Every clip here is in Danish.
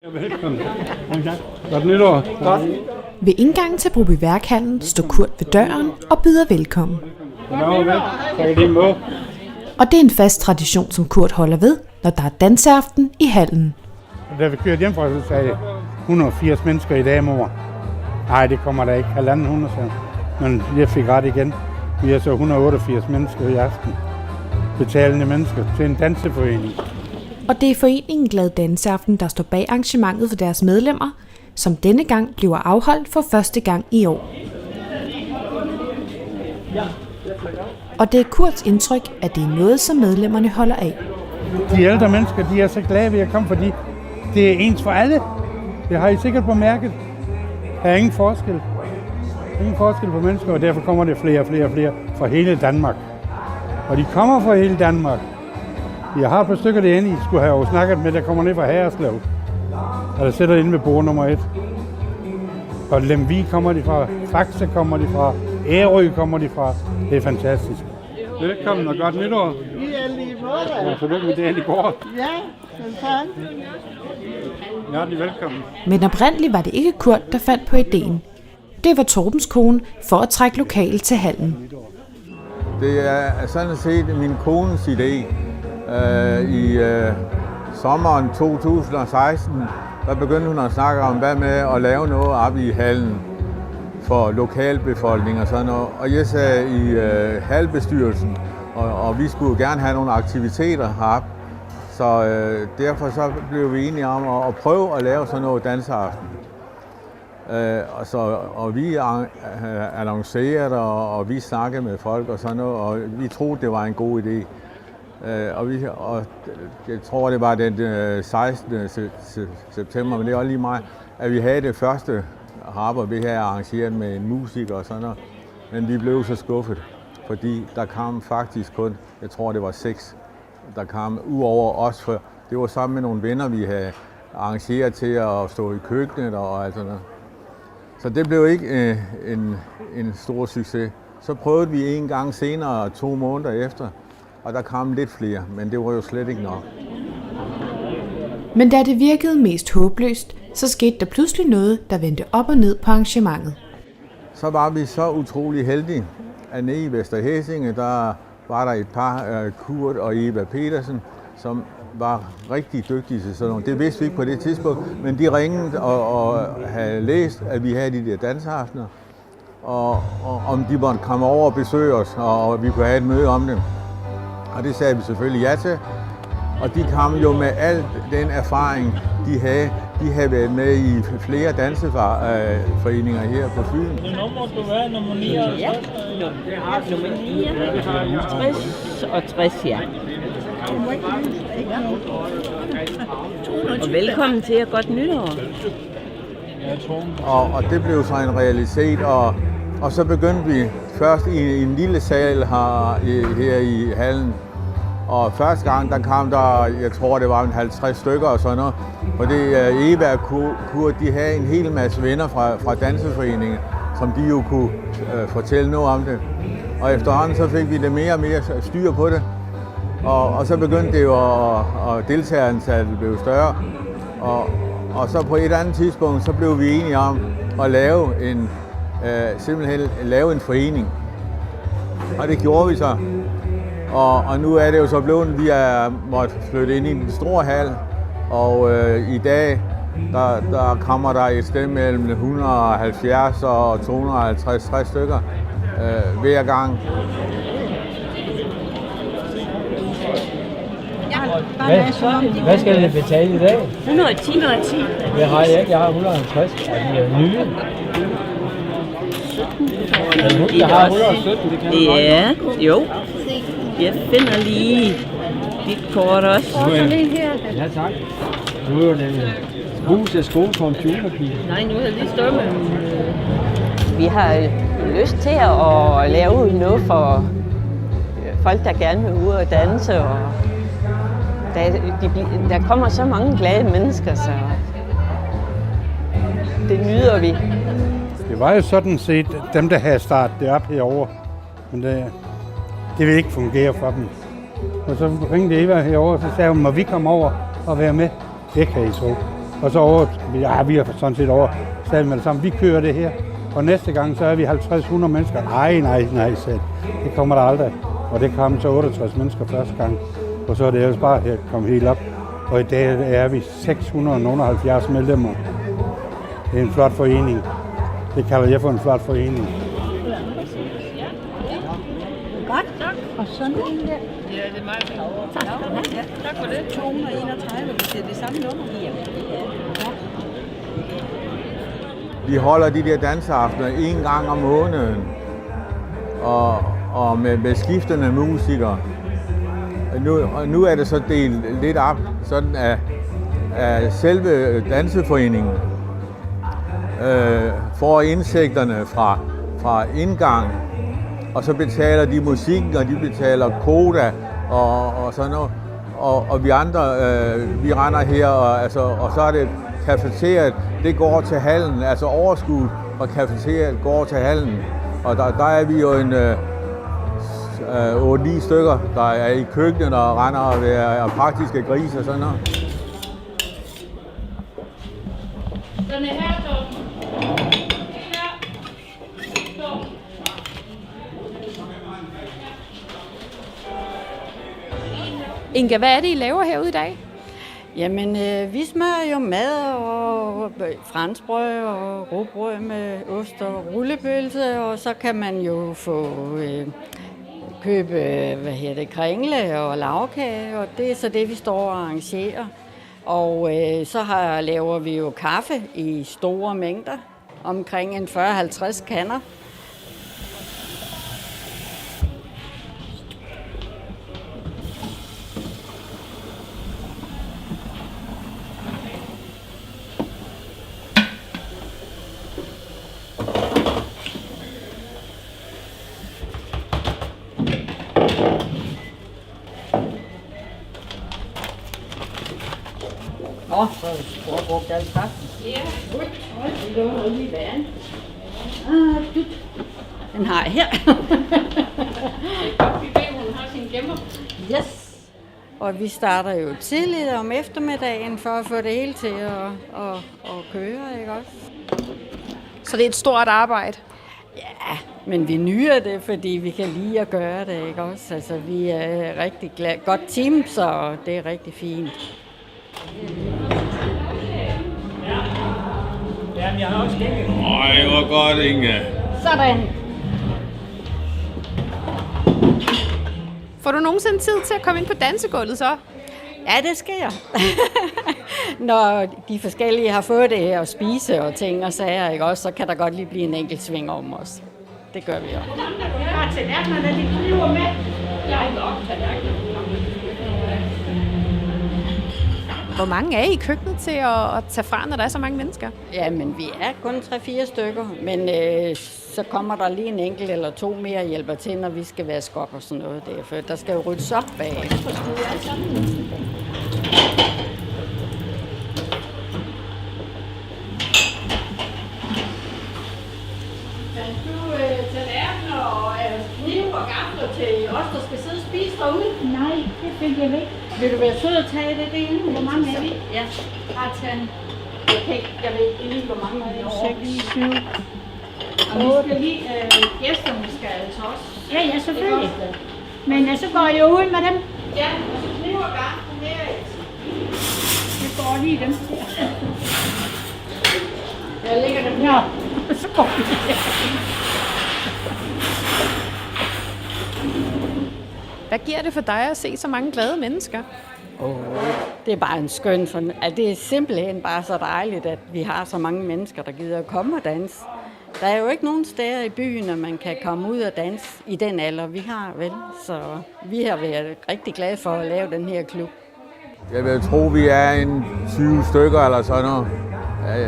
Velkommen. Godt nytår. Godt. Ved indgangen til Brobyværkhallen står Kurt ved døren og byder velkommen. Og det er en fast tradition, som Kurt holder ved, når der er danseaften i hallen. Da vi kørte hjem fra, så sagde 180 mennesker i dag, mor. Nej, det kommer der ikke. 150, men jeg fik ret igen. Vi er så 188 mennesker i aften. Betalende mennesker til en danseforening. Og det er foreningen Glad Danseaften, der står bag arrangementet for deres medlemmer, som denne gang bliver afholdt for første gang i år. Og det er Kurts indtryk, at det er noget, som medlemmerne holder af. De ældre mennesker, de er så glade ved at komme, fordi det er ens for alle. Det har I sikkert bemærket. Der er ingen forskel. Ingen forskel på mennesker, og derfor kommer det flere og flere og flere fra hele Danmark. Og de kommer fra hele Danmark. Jeg har et par stykker derinde, I skulle have jo snakket med, der kommer ned fra Haderslev. Og der sætter inde ved bord nummer 1. Og Lemvig kommer de fra, Faxe kommer de fra, Ærø kommer de fra. Det er fantastisk. Velkommen og godt nytår. I er lige måde. Og tillykke med dagen i går. Ja, selv tak. Hjertelig velkommen. Men oprindeligt var det ikke Kurt, der fandt på ideen. Det var Torbens kone for at trække lokalet til hallen. Det er sådan set min kones idé. I sommeren 2016, der begyndte hun at snakke om, hvad med at lave noget op i hallen for lokalbefolkning og sådan noget. Og jeg sagde i halbestyrelsen, og vi skulle gerne have nogle aktiviteter heroppe. Så derfor så blev vi enige om at prøve at lave sådan noget danseaften. Og vi annoncerede, og vi snakkede med folk og sådan noget, og vi troede, det var en god idé. Og jeg tror, det var den 16. september, men det er også lige meget, at vi havde det første harper, vi havde arrangeret med en musiker og sådan noget. Men vi blev så skuffet, fordi der kom faktisk kun, jeg tror, det var 6, der kom ud over os, for det var sammen med nogle venner, vi havde arrangeret til at stå i køkkenet og alt sådan noget. Så det blev ikke en stor succes. Så prøvede vi en gang senere, 2 måneder efter, og der kom lidt flere, men det var jo slet ikke nok. Men da det virkede mest håbløst, så skete der pludselig noget, der vendte op og ned på arrangementet. Så var vi så utrolig heldige, at nede i Vester Hæsinge, der var der et par, Kurt og Eva Petersen, som var rigtig dygtige til sådan noget. Det vidste vi ikke på det tidspunkt, men de ringede og havde læst, at vi havde de der danseaftener, og om de måtte komme over og besøge os, og vi kunne have et møde om dem. Og det sagde vi selvfølgelig ja til. Og de kom jo med al den erfaring, de havde. De havde været med i flere danseforeninger her på Fyn. Det nummer skulle være nummer 59. Ja, nummer 59 og 60, ja. Og velkommen til og godt nytår. Og det blev så en realitet, og så begyndte vi først i en lille sal her i hallen. Og første gang, der kom der, jeg tror det var 50 stykker og sådan noget. Og det Eva og Kurt, de havde en hel masse venner fra danseforeningen, som de jo kunne fortælle noget om det. Og efterhånden så fik vi det mere og mere styr på det. Og så begyndte det jo at deltagerantallet blev større. Og så på et andet tidspunkt, så blev vi enige om at simpelthen lave en forening. Og det gjorde vi så. Og nu er det jo så blevet, vi er måttet flytte ind i en stor hal. Og i dag, der kommer der et sted mellem 170 og 250-60 stykker hver gang. Hvad skal det betale i dag? 110. Det har jeg ikke. Jeg har 150. Og de er nye. Jeg har 117. Det kan Ja, jo. Jeg finder lige dit kort også. Ja, tak. Nu er jo den hus af skolecomputerpige. Nej, nu er jeg lige stået med Vi har lyst til at lave noget for folk, der gerne vil ud og danse. Og der kommer så mange glade mennesker, så det nyder vi. Det var jo sådan set dem, der havde startet det op herovre. Men det vil ikke fungere for dem. Og så ringede Eva herovre, og så sagde hun, må vi komme over og være med? Det kan I tro. Og så vi har sådan set overstaget med det samme. Vi kører det her, og næste gang så er vi 50-100 mennesker. Nej, sagde det kommer der aldrig. Og det kom til 68 mennesker første gang. Og så er det ellers bare her kommet helt op. Og i dag er vi 670 medlemmer. Det er en flot forening. Det kalder jeg for en flot forening. Godt. Og sådan en der. Ja, det er meget fint. Tak for det. 231, hvis det er det samme nummer. Ja. Vi holder de der danseaftener en gang om måneden. Og med skiftende musikere. Og nu er det så delt lidt op sådan af selve danseforeningen. Får indtægterne fra indgang, og så betaler de musikken, og de betaler koda og sådan noget. Og vi andre, vi render her, og så er det cafeteriet, det går til hallen, altså overskud og cafeteriet går til hallen. Og der er vi jo en 8-9 stykker, der er i køkkenet og render og er praktiske grise og sådan noget. Den er her, Torben. Inga, hvad er det, I laver herude i dag? Jamen, vi smører jo mad og franskbrød og rugbrød med ost og rullepølse, og så kan man jo få købe, kringle og lavkage, og det er så det, vi står og arrangerer. Og så laver vi jo kaffe i store mængder, omkring en 40-50 kander. Så har vi brugt alt kaffen. Ja. Det går lige vand. Den har jeg her. Vi ved, hun har sin gemmer. Yes. Og vi starter jo tidligt om eftermiddagen for at få det hele til at køre, ikke også? Så det er et stort arbejde. Ja, men vi nyder det, fordi vi kan lide at gøre det, ikke også? Altså, vi er rigtig godt team, så det er rigtig fint. Jamen, jeg har også skænket. Ej, hvor godt, Inge. Sådan. Får du nogensinde tid til at komme ind på dansegulvet så? Ja, det sker. Når de forskellige har fået det her at spise og ting og sager, ikke også, så kan der godt lige blive en enkelt sving om os. Det gør vi også. Bare til nærmere, de flyver med. Jeg er nok tallerkener. Hvor mange er I i køkkenet til at tage fra, når der er så mange mennesker? Ja, men vi er kun 3-4 stykker, men så kommer der lige en enkelt eller to mere hjælper til, når vi skal vaske op og sådan noget der, for der skal jo ryddes op bagefter. Tallerkener og kniv og gafler til os, der skal sidde og spise derude? Nej, det fik jeg væk. Vil du være sød at tage det derinde? Hvor mange er vi? Ja, bare tage en. Jeg ved ikke lige, hvor mange er det over. 6, 7, Og vi skal lige, gæsterne skal altså også. Ja, selvfølgelig. Men så går jeg ud med dem. Ja, og så kniv og gafler her. Jeg går lige dem. Der ligger dem Nå, så går vi. Hvad giver det for dig at se så mange glade mennesker? Det er bare en skøn fornøjelse. Det er simpelthen bare så dejligt, at vi har så mange mennesker, der gider at komme og danse. Der er jo ikke nogen steder i byen, at man kan komme ud og danse i den alder, vi har, vel? Så vi har været rigtig glade for at lave den her klub. Jeg vil tro, vi er en 20 stykker eller sådan noget.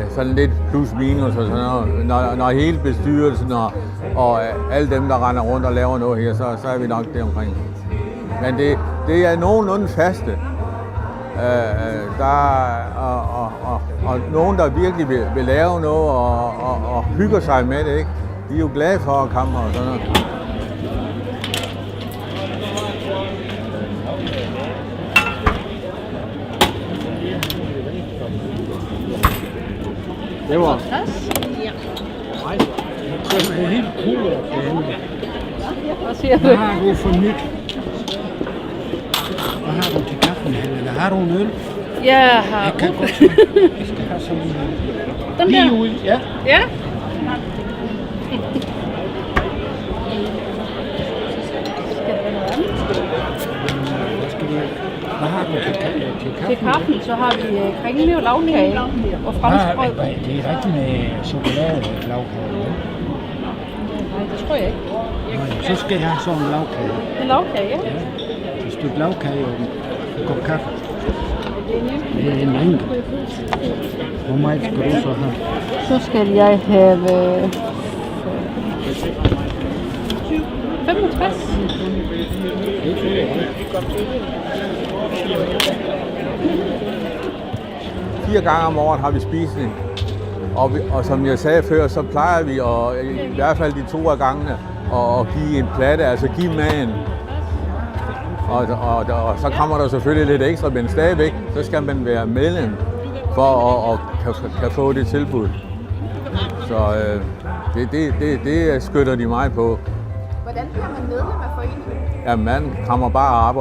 Sådan lidt plus minus og sådan noget. Når hele bestyrelsen og alle dem, der render rundt og laver noget her, så er vi nok det omkring. Men det er nogenlunde faste. Og nogen, der virkelig vil lave noget og hygger sig med det, ikke? De er jo glade for at komme og sådan noget. Det var... 60. Ja. Det er helt cool at hente. Hvad siger du? Hvad har du for nyt? Hvad har du til kaffen, eller har du en øl? Jeg har... Jeg kan godt tage. Jeg skal have sådan en... Den lige der? ud, ja. Ja. Hvad har du til kaffen? Til kaffen, så har vi kringle og lavkage og franskbrød. Det er rigtigt med chokolade lavkage. Nej, det tror jeg ikke. Så skal jeg have sådan en lavkage. Det er lavkage, ja. Ja, et stykke lavkage og en kop kaffe. Det er en enkelt. Hvor meget skal du så have? Så skal jeg have 65. 4 gange om året har vi spisning. Og som jeg sagde før, så plejer vi, i hvert fald de 2 af gangene, at give en platte, altså give maden. Og så kommer der selvfølgelig lidt ekstra, men stadigvæk, så skal man være medlem for at kan få det tilbud. Så det skytter de mig på. Hvordan bliver man medlem af foreningen? Ja, man kommer bare op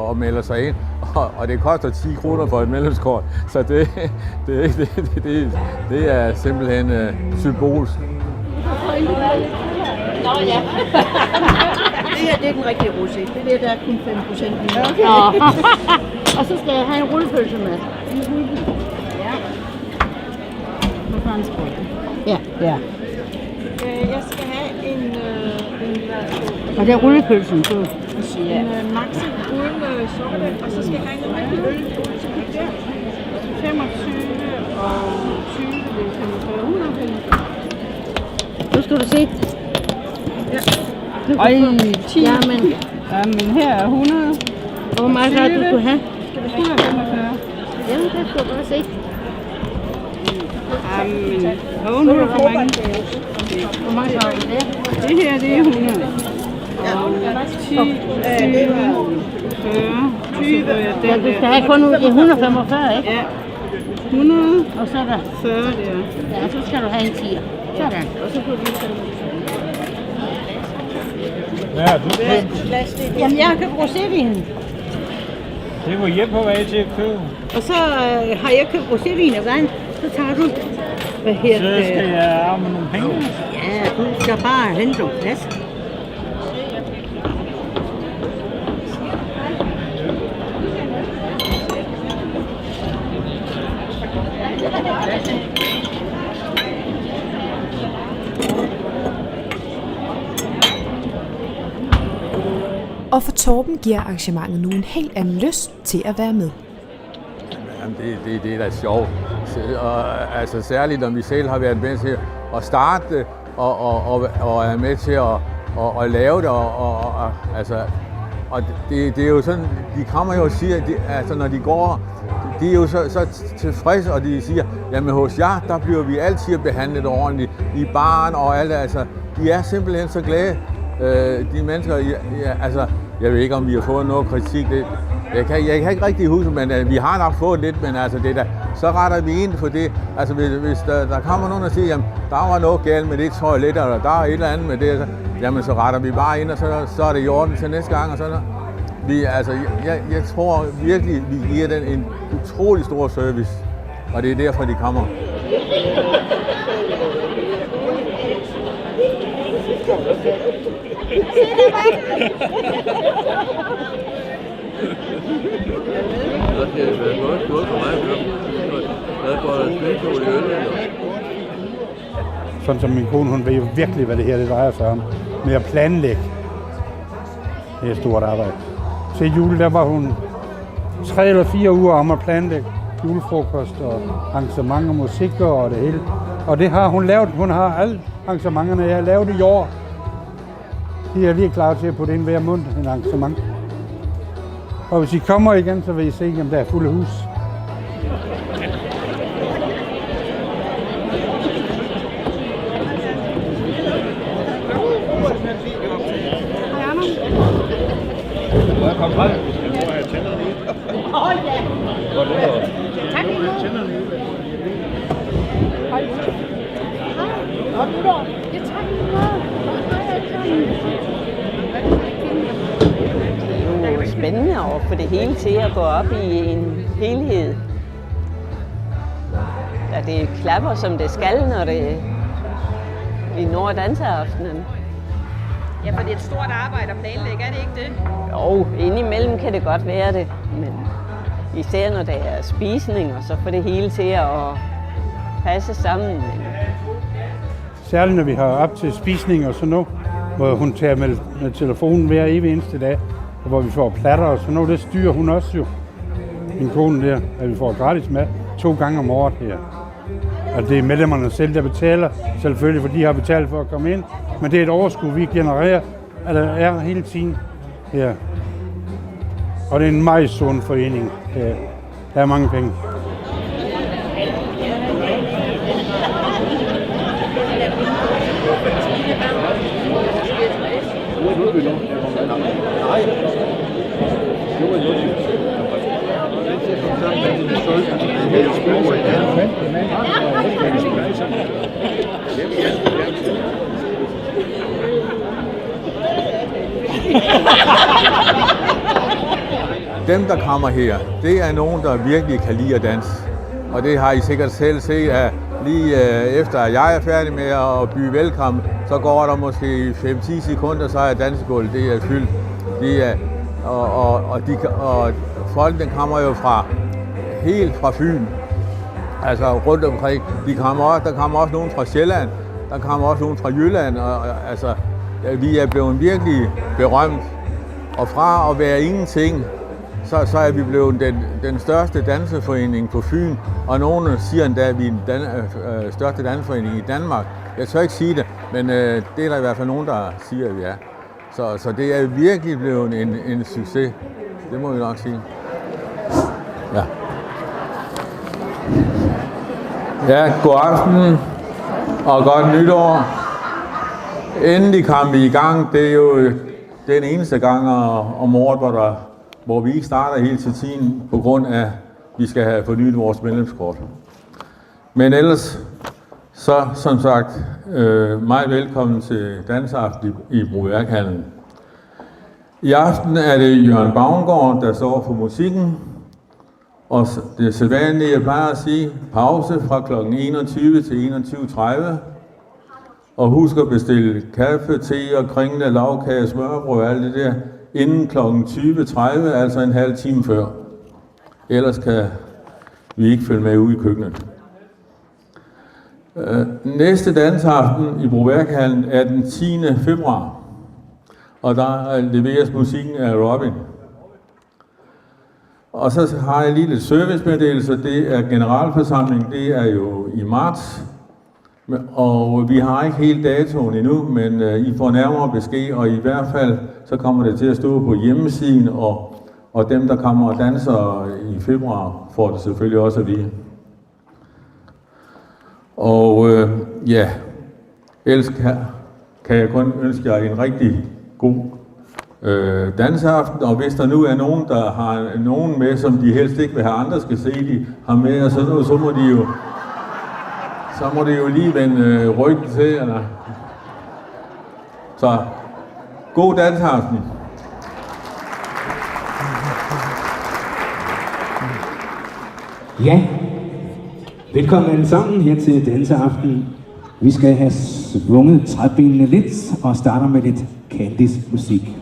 og melder sig ind, og det koster 10 kroner for et medlemskort, så det er simpelthen symbolsk. Nå ja. Det her, det er den rigtige rosé. Det der, der er kun 5% i. Okay. Og så skal jeg have en rullepølse med. Ja. Med franskbrød. Ja. Ja. Jeg skal have en Og det er rullepølsen, så. Ja. Maxi uden sukker, og så skal jeg have en rigtig øl til det der. 25 og 20 vil 45, 145. Nu skal du se. Ja. Ej, 10. Jamen her er 100. Hvor meget har du skulle have? Skal det 145? Jamen, det skal du bare se. Jamen, nu er der for mange. Hvor meget har du det? Det her, det er 100. Og 10, 20, 40, 20. Ja, du skal have kun 145, ikke? Ja. 100 Og så er der 40 der. Ja, så skal du have en 10'er. Sådan. Og så får du lige Hvad har du købt? Jamen, jeg har købt rosévinen. Det var hjemme på vej til at købe. Og så har jeg købt rosévin af vejen. Så tager du, hvad her? Så skal jeg af med nogle penge. Ja, du skal bare hente nogle plads. Og for Torben giver arrangementet nu en helt anden lyst til at være med. Jamen, det er da sjovt. Og, altså særligt, når vi selv har været med til at starte det, og er med til at lave det. Og det er jo sådan, de kommer jo og siger, altså når de går, de er jo så tilfredse, og de siger, jamen hos jer, der bliver vi altid behandlet ordentligt, i baren og alt. Altså, de er simpelthen så glade, de mennesker. Altså, jeg ved ikke, om vi har fået noget kritik. Jeg kan ikke rigtig huske, men vi har nok fået lidt, men altså det der, så retter vi ind for det. Altså hvis der kommer nogen og siger, jamen der var noget galt med det toilet, eller der er et eller andet med det, jamen så retter vi bare ind, og så er det i orden til næste gang, og sådan. Jeg tror virkelig, vi giver den en utrolig stor service, og det er derfor, de kommer. Sådan som min kone, hun ved jo virkelig, hvad det her det drejer sig om. Med at planlægge. Det er et stort arbejde. Til jul, der var hun 3 eller 4 uger om at planlægge julefrokost og arrangementer, musik og det hele. Og det har hun lavet. Hun har alle arrangementerne, jeg har lavet i år. De er lige klar til at putte ind hver måned en arrangement. Og hvis I kommer igen, så vil I se, om der er fulde hus. Kom frem. Åh ja. Tak. Tænderne. Godt nytår. Ja, tak. Det er jo spændende at få det hele til at gå op i en helhed. At det klapper, som det skal, når vi når danseaftenen. Ja, for det er et stort arbejde at planlægge, er det ikke det? Jo, indimellem kan det godt være det, men især når der er spisning, og så får det hele til at passe sammen. Særligt når vi har op til spisning og sådan noget, hvor hun tager med telefonen hver evig eneste dag, og hvor vi får platter og sådan noget, det styrer hun også jo. Min kone der, at vi får gratis mad 2 gange om året her. Og det er medlemmerne selv, der betaler, selvfølgelig, for de har betalt for at komme ind. Men det er et overskud, vi genererer, at der er hele tiden her. Og det er en meget sund forening. Der er mange penge. Dem, der kommer her, det er nogen, der virkelig kan lide at danse. Og det har I sikkert selv set, at lige efter at jeg er færdig med at byde velkommen, så går der måske 5-10 sekunder, så er dansegulvet det er fyldt. Og folkene kommer jo helt fra Fyn, altså rundt omkring. Der kommer også nogen fra Sjælland, der kommer også nogen fra Jylland. Altså, vi er blevet virkelig berømt. Og fra at være ingenting, så er vi blevet den største danseforening på Fyn, og nogen siger endda, at vi er den største danseforening i Danmark. Jeg tør ikke sige det, men det er der i hvert fald nogen, der siger, at vi er. Så det er virkelig blevet en succes. Det må vi nok sige. Ja. Ja, god aften og godt nytår. Endelig kom vi i gang. Det er jo den eneste gang om året, hvor vi ikke starter helt til tiden, på grund af, at vi skal have fornyet vores medlemskort. Men ellers, så som sagt, meget velkommen til Danseaften i Broværkhallen. I aften er det Jørgen Bavngård, der står for musikken. Og det er sædvanligt, jeg plejer at sige, pause fra kl. 21 til 21.30. Og husk at bestille kaffe, te og kringle, lavkage, smørbrød og alt det der, inden kl. 20.30, altså en halv time før. Ellers kan vi ikke følge med ude i køkkenet. Næste dansaften i Broværkhallen er den 10. februar, og der leveres musikken af Robin. Og så har jeg lige lidt servicemeddelelse. Det er generalforsamling, det er jo i marts. Og vi har ikke helt datoen endnu, men I får nærmere besked, og i hvert fald så kommer det til at stå på hjemmesiden, og dem, der kommer og danser i februar, får det selvfølgelig også at vide. Og ja, ellers kan jeg kun ønske jer en rigtig god danseaften, og hvis der nu er nogen, der har nogen med, som de helst ikke vil have andre skal se, de har med, og sådan noget, så må de jo lige vende ryggen til, eller? Så god danseaften. Ja, velkommen alle sammen her til danseaften. Vi skal have svunget træbenene lidt og starter med lidt Candice musik.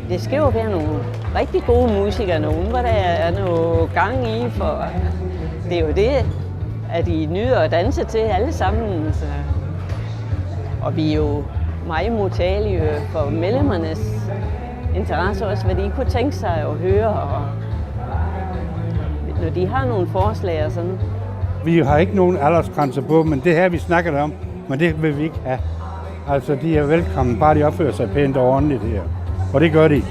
Det skal jo være nogle rigtig gode musikere, nogen hvor der er noget gang i, for det er jo det, at de nyder at danse til alle sammen. Så. Og vi er jo meget modtagelige for medlemmernes interesse også, hvad de kunne tænke sig at høre, og når de har nogle forslag og sådan. Vi har ikke nogen aldersgrænse på, men det her vi snakker om, men det vil vi ikke have. Altså de er velkommen, bare de opfører sig pænt og ordentligt her. Og det gør de.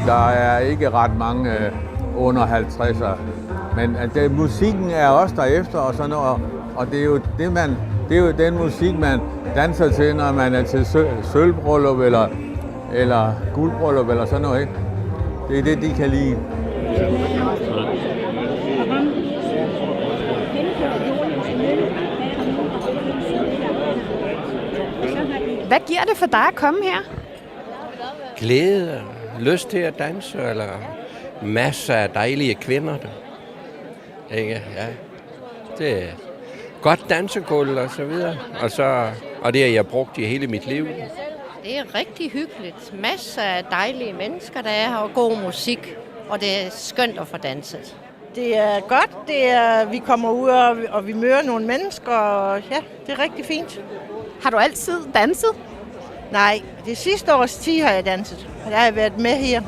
Der er ikke ret mange under 50'er, men musikken er også derefter og sådan noget, og det er jo den musik man danser til, når man er til sølvbryllup eller guldbryllup eller sådan noget, ikke? Det er det, de kan lide. Hvad giver det for dig at komme her? Glæde, lyst til at danse, eller masser af dejlige kvinder. Ikke? Ja. Det er godt dansegulv og så videre. Og det har jeg brugt i hele mit liv. Det er rigtig hyggeligt. Masser af dejlige mennesker, der er her, og god musik. Og det er skønt at få danset. Det er godt. Vi kommer ud, og vi møder nogle mennesker, og ja, det er rigtig fint. Har du altid danset? Nej, det sidste års tid har jeg danset, og der har jeg været med her.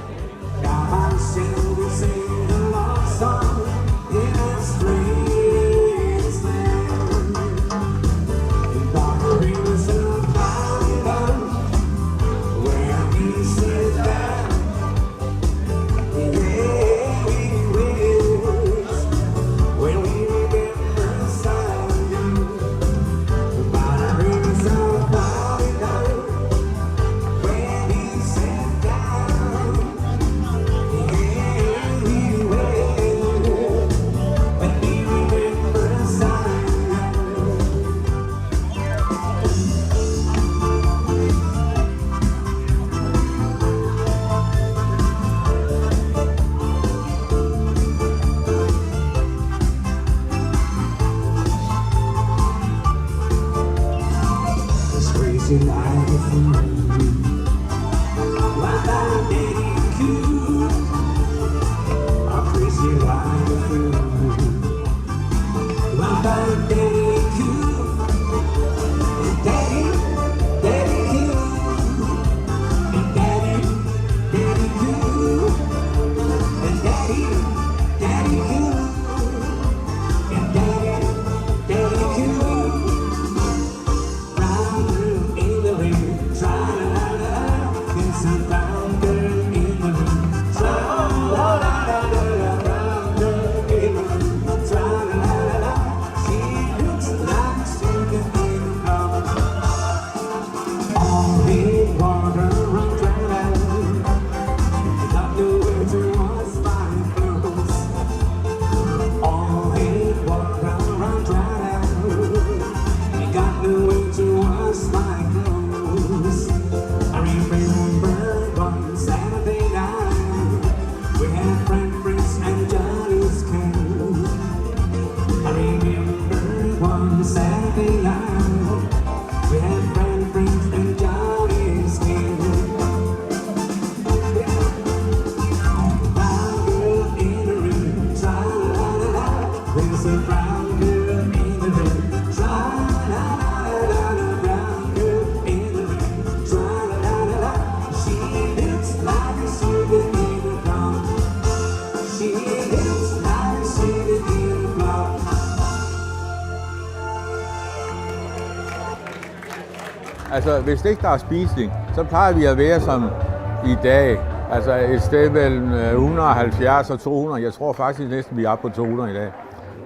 Altså, hvis ikke der er spisning, så plejer vi at være som i dag. Altså et sted mellem 170 og 200. Jeg tror faktisk næsten, vi er på 200 i dag.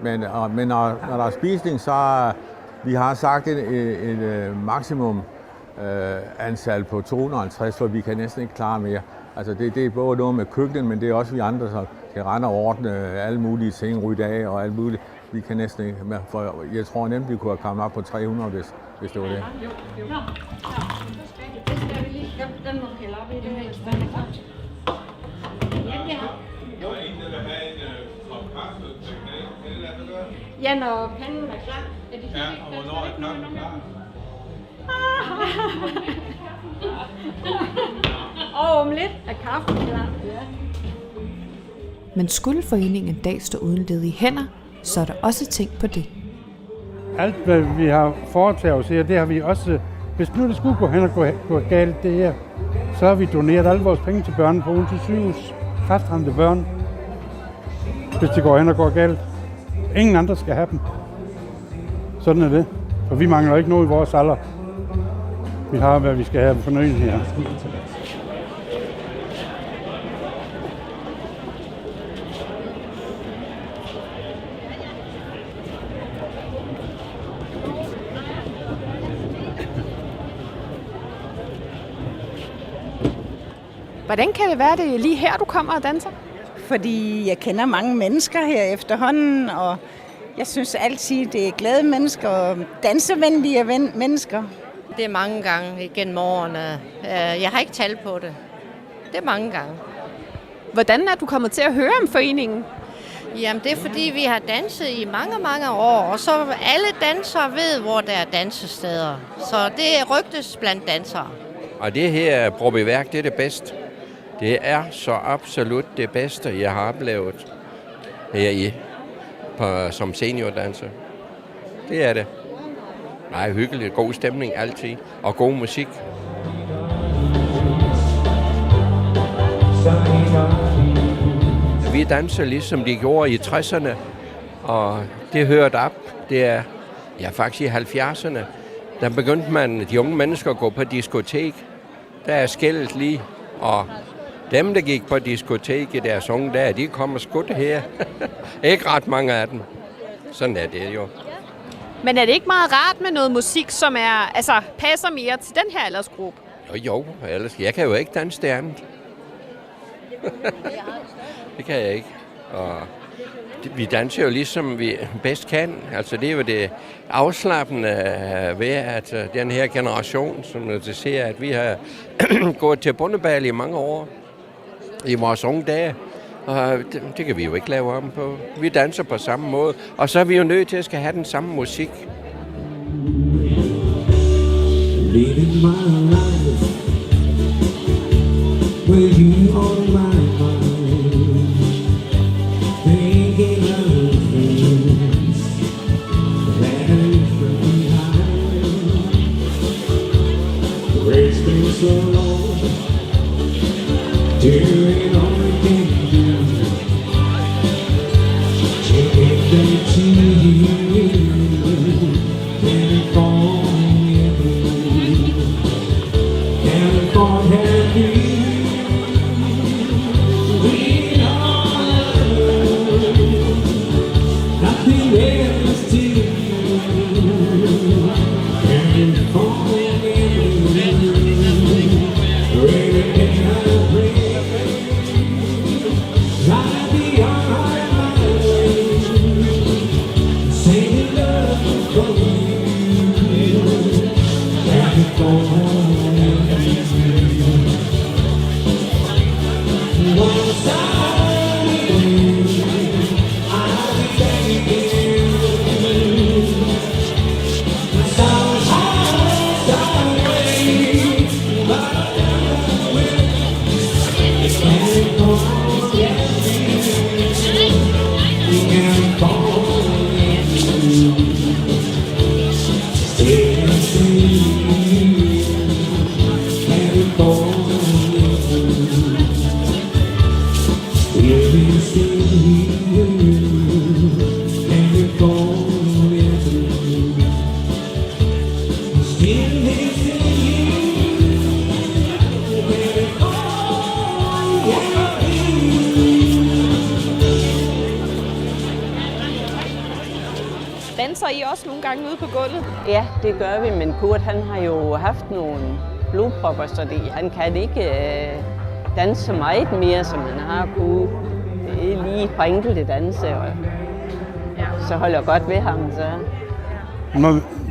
Men når der er spisning, så vi har sagt et maksimum antal på 250, for vi kan næsten ikke klare mere. Altså det er både noget med køkkenet, men det er også vi andre, som kan rende og ordne alle mulige ting, rydde af og alt muligt. Vi kan næsten ikke, for jeg tror nemt, vi kunne have kommet op på 300, hvis det var det. Ja, når panden er klar. Ja, og hvornår er klokken klar? Og om lidt er kaffen klar. Ja. Men skulle foreningen en dag stå uden ledige hænder, så er der også tænkt på det. Alt, hvad vi har foretaget os her, det har vi også... Hvis nu det skulle gå hen og gå galt det her, så har vi doneret alle vores penge til børn på Odense Sygehus. Kræftramte børn. Hvis det går hen og går galt. Ingen andre skal have dem. Sådan er det. For vi mangler ikke noget i vores alder. Vi har, hvad vi skal have fornøjet her. Hvordan kan det være, det er lige her, du kommer og danser? Fordi jeg kender mange mennesker her efterhånden, og jeg synes altid, det er glade mennesker og dansevenlige mennesker. Det er mange gange igennem årene. Jeg har ikke tal på det. Det er mange gange. Hvordan er du kommet til at høre om foreningen? Jamen, det er fordi, vi har danset i mange, mange år, og så alle dansere ved, hvor der er dansesteder. Så det rygtes blandt dansere. Og det her Brobyværk, det er det bedste. Det er så absolut det bedste, jeg har oplevet her som seniordanser. Det er det. Nej, hyggeligt, god stemning altid, og god musik. Vi danser ligesom de gjorde i 60'erne, og det hørte op. Det er faktisk i 70'erne. Der begyndte de unge mennesker at gå på diskotek. Der er skældet lige, og dem, der gik på diskotek i deres unge dage, de kommer skudt her. Ikke ret mange af dem. Sådan er det jo. Men er det ikke meget rart med noget musik, som passer mere til den her aldersgruppe? Jo, ellers jeg kan jo ikke danse det andet. Det kan jeg ikke. Og vi danser jo ligesom vi bedst kan. Altså det er jo det afslappende ved, at den her generation, som du ser, at vi har gået til bundebal i mange år i vores unge dage. Og det kan vi jo ikke lave om på. Vi danser på samme måde, og så er vi jo nødt til at skal have den samme musik. Living my life with you on my mind, thinking of things that I left behind. It's been so long, doing all we can do to get back to you. California blue, California blue. We are nothing else to do. California blue, every day I pray, I'll be on my way, singing love for you. Still danser I også nogle gange ude på gulvet? Ja, det gør vi, men Kurt han har jo haft nogle blodpropper, så han kan ikke danse så meget mere, som han har kunnet. Det er lige på enkelte danse, og så holder jeg godt ved ham. Så.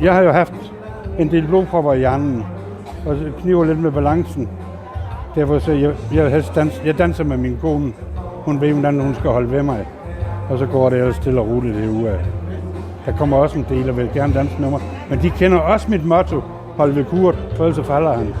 Jeg har jo haft en del blodpropper i hjernen, og det kniver lidt med balancen. Derfor så jeg danser med min kone. Hun ved, hvordan hun skal holde ved mig. Og så går det ellers stille og roligt det uge af. Der kommer også en del, og vil gerne danse med mig. Men de kender også mit motto, hold ved Kurt, for ellers så falder han.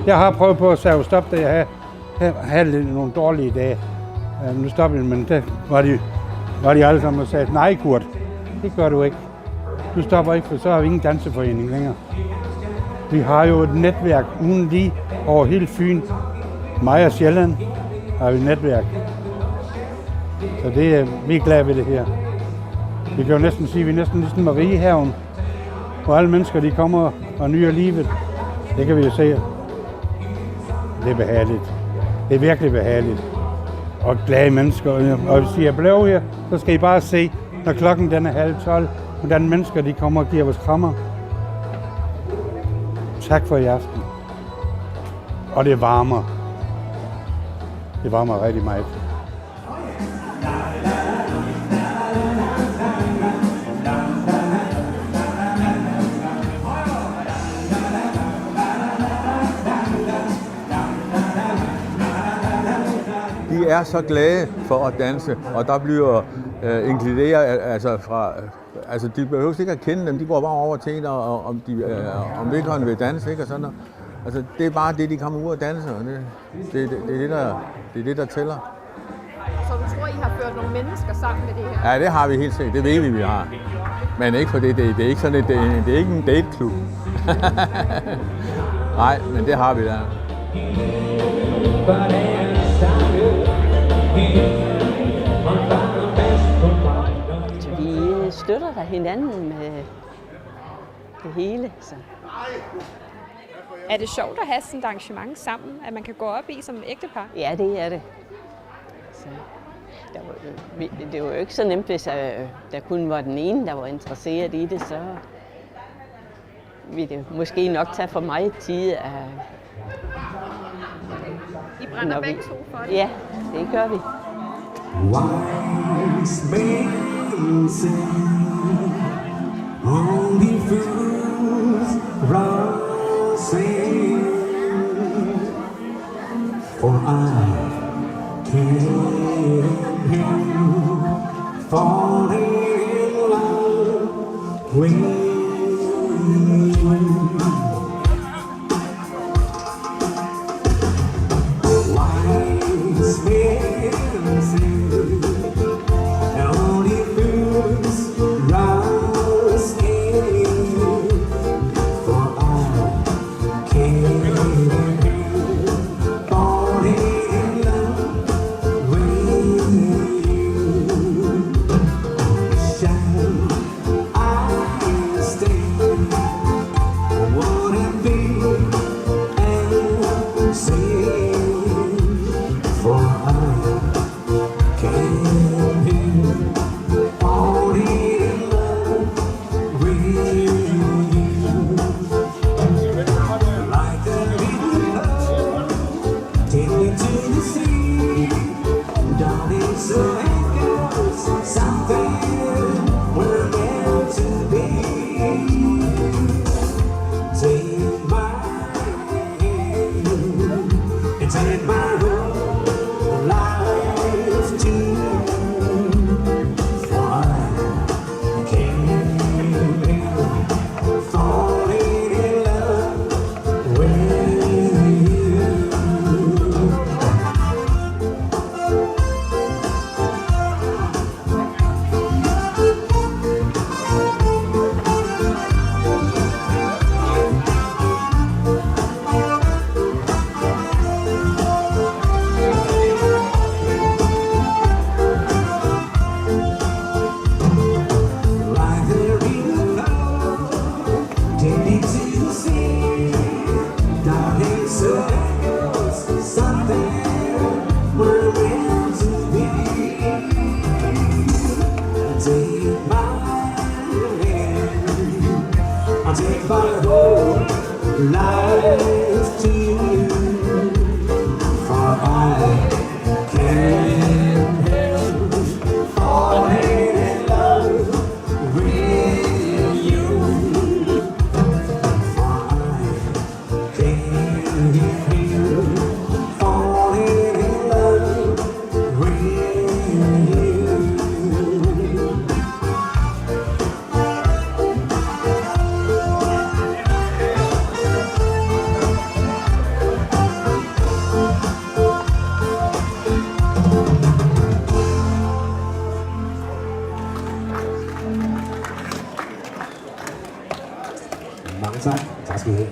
Jeg har prøvet på at sige stop, da jeg havde nogle dårlige dage. Nu stopper jeg, men der var de alle sammen og sagde, nej Kurt, det gør du ikke. Du stopper ikke, for så har vi ingen danseforening længere. Vi har jo et netværk uden lige over hele Fyn. Mig og Sjælland har vi et netværk. Så vi er glade ved det her. Vi kan jo næsten sige, at vi er næsten ligesom Mariehaven, hvor alle mennesker de kommer og nyder livet. Det kan vi jo se. Det er behageligt. Det er virkelig behageligt. Og glade mennesker. Og hvis I er blevet her, så skal I bare se, når klokken den er 11:30, hvordan mennesker de kommer og giver os krammer. Tak for i aften. Og det varmer. Det varmer rigtig meget. De er så glade for at danse, og der bliver inkluderet, altså de behøver ikke at kende dem, de går bare over til en, og om vedkommende vil danse, ikke, og sådan noget. Altså det er bare det, de kommer ud og danser, og det er det, der tæller. Så du tror, I har ført nogle mennesker sammen med det her? Ja, det har vi helt sikkert, det ved vi har. Men ikke for det er ikke sådan, det er ikke en dateklub. Nej, men det har vi da. Så vi støtter da hinanden med det hele. Så. Er det sjovt at have sådan et arrangement sammen, at man kan gå op i som ægtepar? Ja, det er det. Så, det var jo ikke så nemt, hvis der kun var den ene, der var interesseret i det, så ville det måske nok tage for meget tid. I brænder begge to for det? Ja, det gør vi. Wise men say, only fools rush in, for I can't help falling in love with you. Wise men say, only fools rush in, for I can't help falling in love with you. Shall I life to you, for I can't help falling in love with you, for I can't help falling in love with you. Mange tak. Tak skal I have.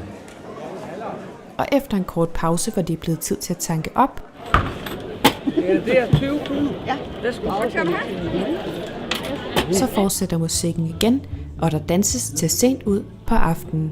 Og efter en kort pause, hvor det er blevet tid til at tanke op, Ja, det er 20 kroner. Ja, det skal så fortsætter musikken igen, og der danses til sent ud på aftenen.